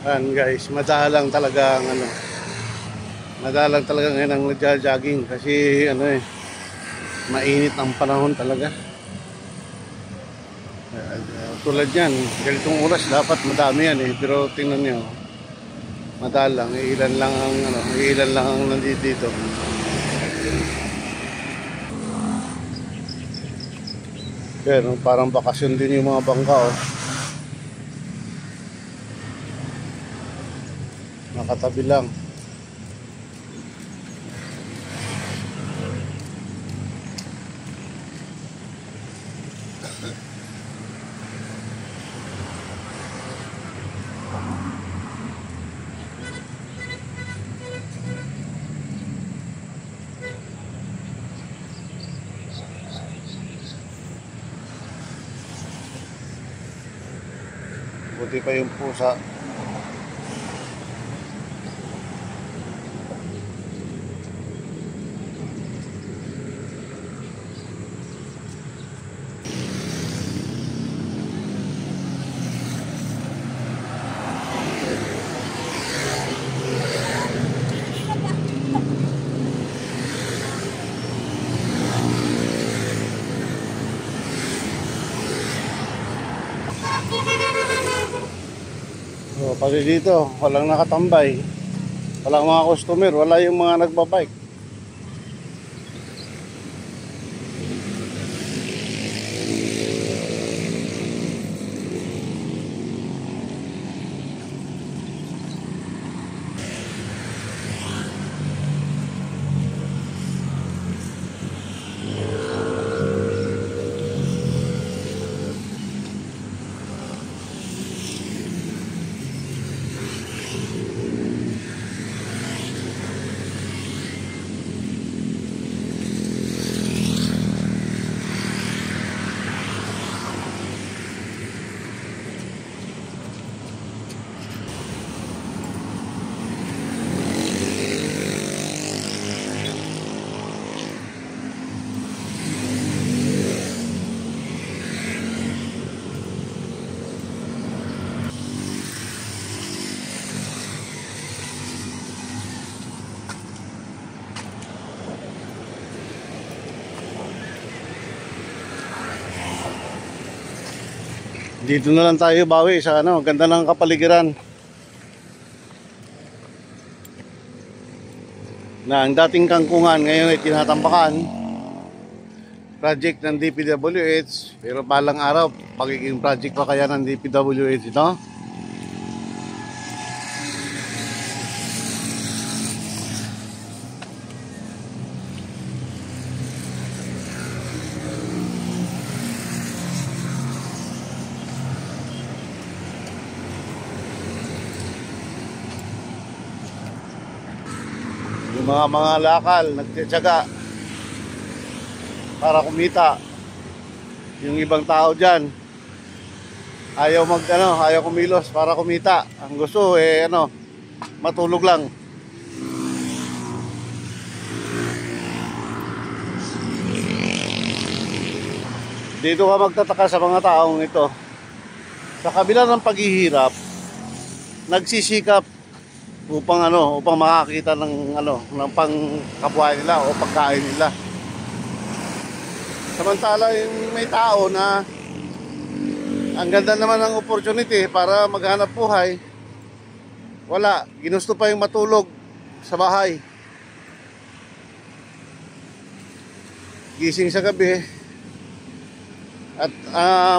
Ayan guys, madalang talaga ang ano. Madalang talaga ngayon ang nagja-jogging kasi ano mainit ang panahon talaga. Tulad yan, ganitong oras dapat madami yan pero tingnan niyo, madalang, ilan lang ang ano, ilan lang ang nandito dito. Pero parang bakasyon din yung mga bangka nakatabi lang. Buti pa yung pusa. So, pati dito, walang nakatambay. Walang mga customer, wala yung mga nagbabike. Dito na lang tayo bawi sa ano, ganda ng kapaligiran. Na ang dating kangkungan ngayon ay tinatambakan. Project ng DPWH, pero balang araw pagiging project pa kaya ng DPWH ito. Yung mga lakal nagtitiyaga para kumita. Yung ibang tao diyan ayaw kumilos para kumita. Ang gusto matulog lang. Dito ka magtataka sa mga taong ito. Sa kabila ng paghihirap, nagsisikap upang makakita ng ng pangkabuhayan nila o pagkain nila. Samantala yung may tao na ang ganda naman ng opportunity para maghanap buhay, wala, ginusto pa yung matulog sa bahay. Gising sa gabi at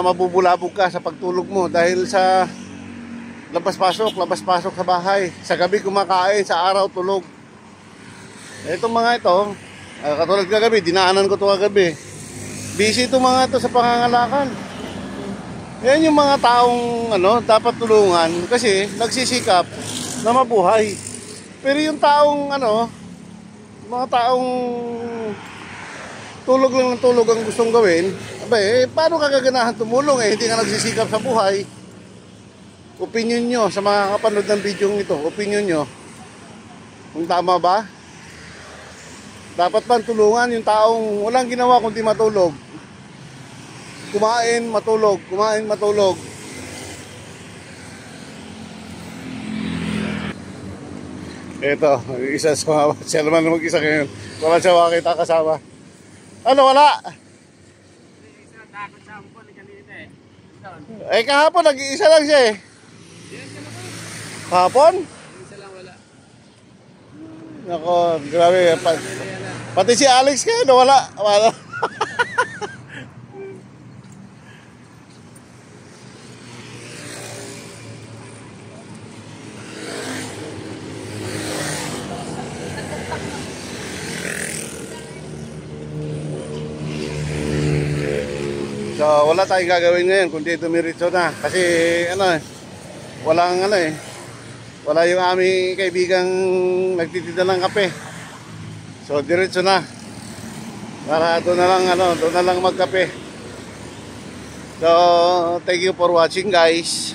mabubulabog ka sa pagtulog mo dahil sa labas-pasok sa bahay. Sa gabi kumakain, sa araw tulog. Itong mga ito, katulad kagabi, dinaanan ko ito kagabi. Busy itong mga ito sa pangangalakan. Yan yung mga taong dapat tulungan kasi nagsisikap na mabuhay. Pero yung taong mga taong tulog lang ng tulog ang gustong gawin, paano ka gaganahan tumulong hindi ka nagsisikap sa buhay? Opinion nyo sa mga kapanood ng video ito, opinion nyo kung tama ba? Dapat ba tulungan yung taong walang ginawa kundi matulog? Kumain, matulog, kumain, matulog. Ito, isa sa mga, siya naman mag-isa ngayon. Wala siya makakita kasama. Ano, wala? Isa takot sa ampon ni kanina eh. Eh, kahapon, nag-iisa lang siya eh. Kahapon? Isa lang wala. Nako, grabe. Pati si Alex kaya, nawala. Wala. So, wala tayong gagawin ngayon kundi dumiritso na. Kasi, ano eh, walang ano eh, wala yung aming kaibigang nagtitinda ng kape. So, diretso na. Para doon na lang, doon na lang magkape. So, thank you for watching guys.